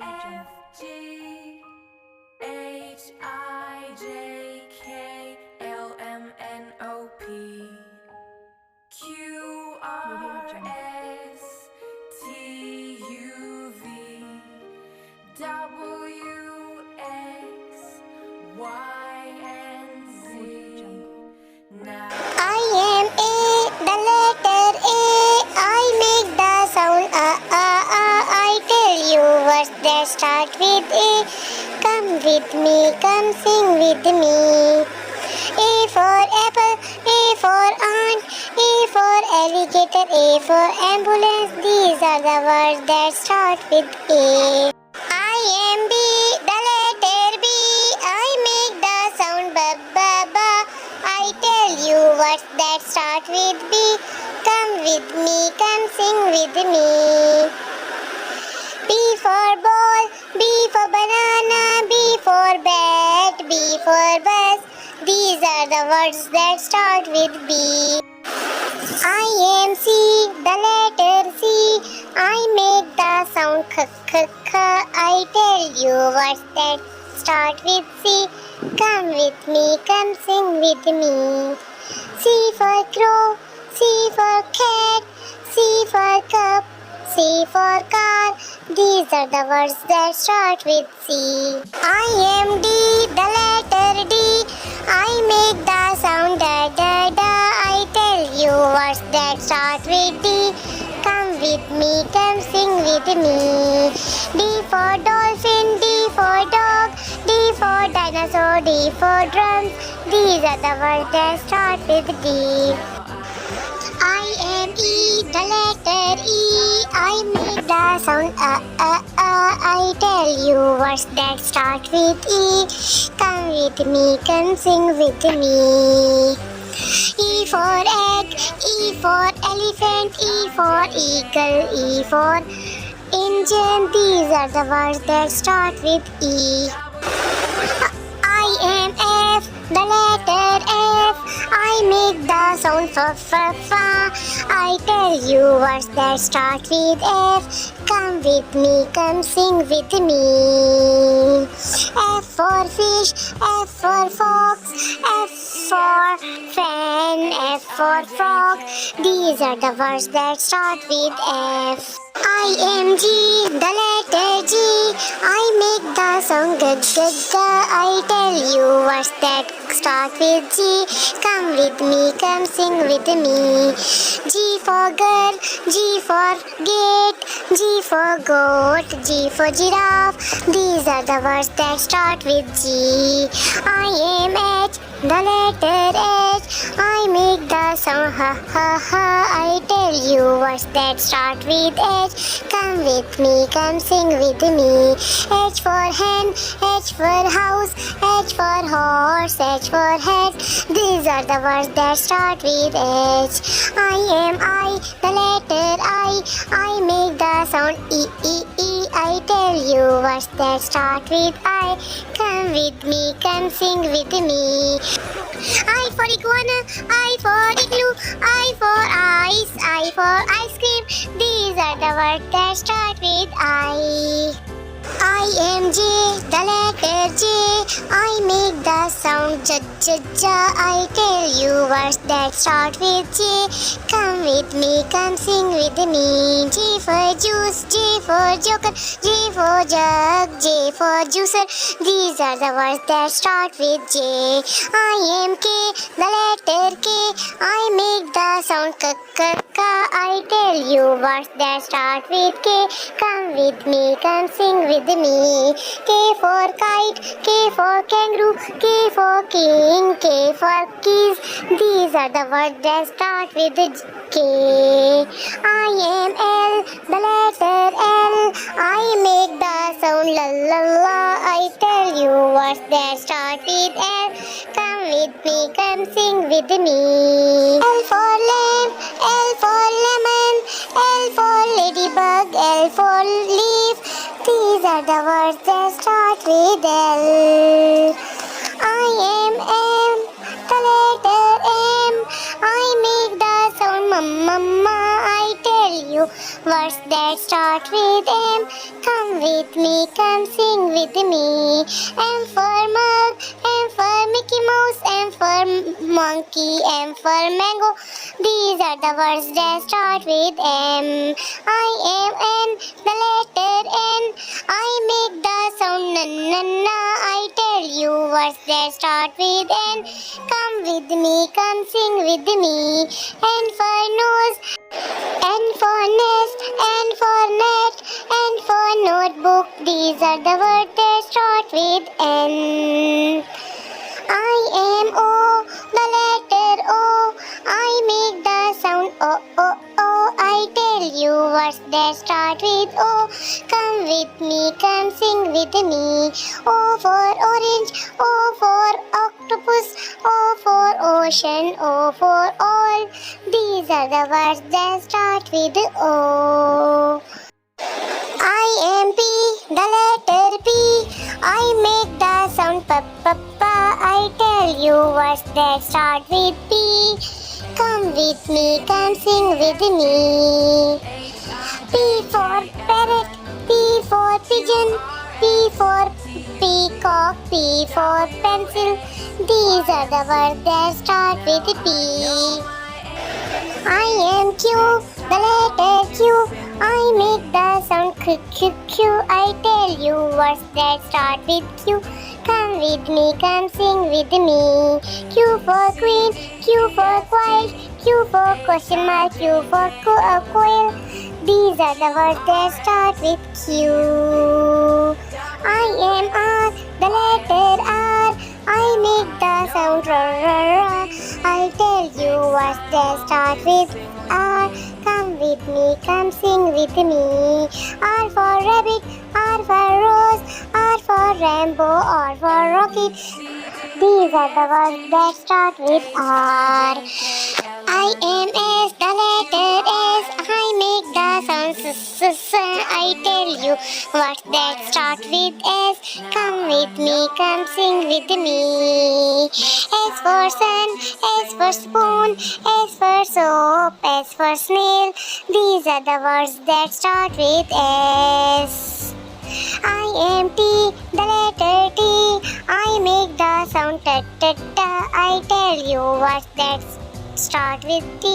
F G H I J K L M N O P Q R S T U V W X Y and Z. Now I am A, the letter A. I make the sound I tell you words that start with A. Come with me, come sing with me. A for apple, A for ant, A for alligator, A for ambulance. These are the words that start with A. I am B, the letter B. I make the sound ba ba ba. I tell you words that start with B. Come with me, come sing with me. B for ball, B for banana, B for bat, B for bus. These are the words that start with B. I am C, the letter C. I make the sound k k k. I tell you words that start with C. Come with me, come sing with me. C for crow, C for cat, C for cup, C for car. These are the words that start with C. I am D, the letter D. I make the sound da da da. I tell you words that start with D. Come with me, come sing with me. D for dolphin, D for dog, D for dinosaur, D for drums. These are the words that start with D. I am E, the letter E. I make the sound I tell you words that start with E. Come with me, come sing with me. E for egg, E for elephant, E for eagle, E for engine. These are the words that start with E. I am F, the letter F. I make the sound fa. I tell you words that start with F. Come with me, come sing with me. F for fish, F for fox, F for fan, F for frog. These are the words that start with F. I am G, the letter G. I make the sound ga ga ga. I tell you words that start with G. Come with me, come sing with me. G for girl, G for gate, G for goat, G for giraffe. These are the words that start with G. I am H, the letter H. I make the sound ha ha ha. I tell you words that start with H. Come with me, come sing with me. H for hen, H for house, H for horse, H for head. These are the words that start with H. I am I, the letter I. I make the sound E E E. I tell you words that start with I. Come with me, come sing with me. I for iguana, I for igloo, I for ice, I for ice cream. These are the words that start with I. I am J, the letter J. I make the sound ja ja ja. I tell you words that start with J. Come with me, come sing with me. J for juice, J for joker, J for jug, J for juicer. These are the words that start with J. I am K, the letter K. I make the sound k k k. I tell you words that start with K. Come with me, come sing with me. K for kite, K for kangaroo, K for king, K for keys. These are the words that start with K. I am L, the letter L. I make the sound la la la. I tell you words that start with L. Come with me, come sing with me. L for lamb, L for lemon, L for ladybug, L for leaf. These are the words that start with L. I am M, the letter M. I make the sound ma ma ma. I tell you words that start with M. Come with me, come sing with me. M for mug, M for Mickey Mouse, M for monkey, M for mango. These are the words that start with M. I am N, the letter N. I make the sound na na na. I tell you words that start with N. Come with me, come sing with me. N for nose, N for nest, N for net, N for notebook. These are the words that start with N. I am O, the letter O. I make the sound O, O, O. I tell you words that start with O. Come with me, come sing with me. O for orange, O for octopus, O for ocean, O for all. These are the words that start with O. I am P, the letter P. I make the sound pa pa pa. I tell you words that start with P. Come with me, come sing with me. P for parrot, P for pigeon, P for peacock, P for pencil. These are the words that start with P. I am Q, the letter Q. I make the sound Q, Q, Q. I tell you words that start with Q. Come with me, come sing with me. Q for queen, Q for quiet, Q for question mark, Q for quail. These are the words that start with Q. I am R, the letter R. I make the sound ra ra ra. I'll tell you words that start with R. Come with me, come sing with me. R for rabbit, R for rose, R for rainbow, R for rocket. These are the words that start with R. I am S, the letter S. I make the sound s s s. I tell you words that start with S. Come with me, come sing with me. S for sun, S for spoon, S for soap, S for snail. These are the words that start with S. I am T, the letter T. I make the sound ta ta ta. I tell you words that start with T.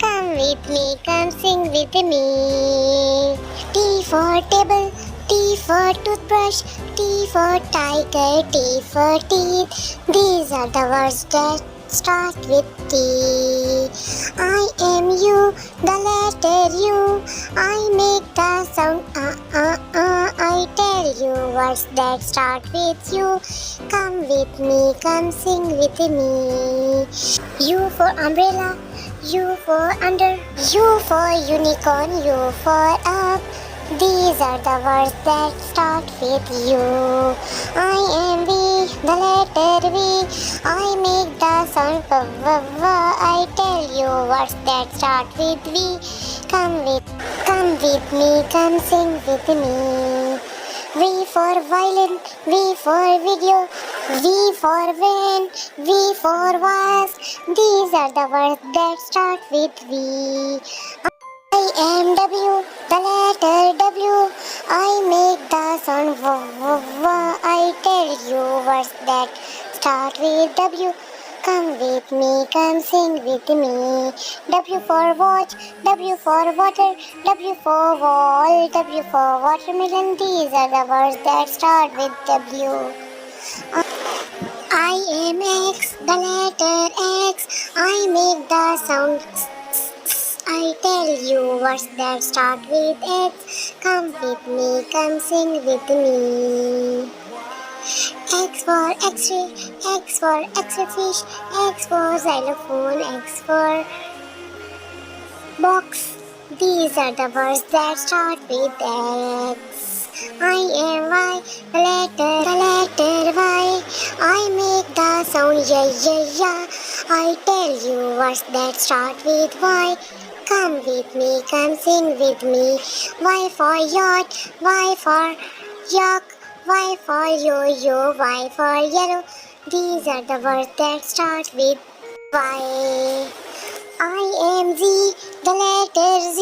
Come with me, come sing with me. T for table, T for toothbrush, T for tiger, T for teeth. These are the words that start with T. I am U, the letter U. I make the sound I tell you words that start with U. Come with me, come sing with me. U for umbrella, U for under, U for unicorn, U for up. These are the words that start with U. I am V, the letter V. I make the sound v v v. I tell you words that start with V. Come with me, come sing with me. V for violin, V for video, V for van, V for vase. These are the words that start with V. I am W, the letter W. I make the sound v v v. I tell you words that start with W. Come with me, come sing with me. W for watch, W for water, W for wall, W for watermelon. These are the words that start with W. I am X, the letter X. I make the sound I tell you words that start with X. Come with me, come sing with me. X for X-ray, X for X-ray fish, X for xylophone, X for box. These are the words that start with X. I am Y, the letter Y. I make the sound yeah, yeah, yeah. I tell you words that start with Y. Come with me, come sing with me. Y for yacht, Y for yak, Y for yo-yo, Y for yellow. These are the words that start with Y. I am Z, the letter Z.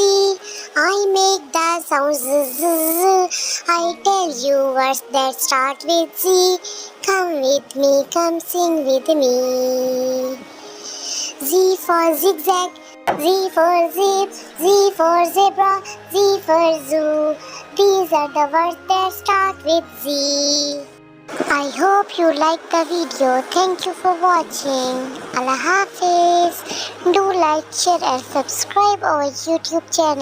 I make the sound z, z, z. I tell you words that start with Z. Come with me, come sing with me. Z for zigzag, Z for zip, Z for zebra, Z for zoo. These are the words that start with Z. I hope you liked the video. Thank you for watching. Allah Hafiz. Do like, share and subscribe our YouTube channel.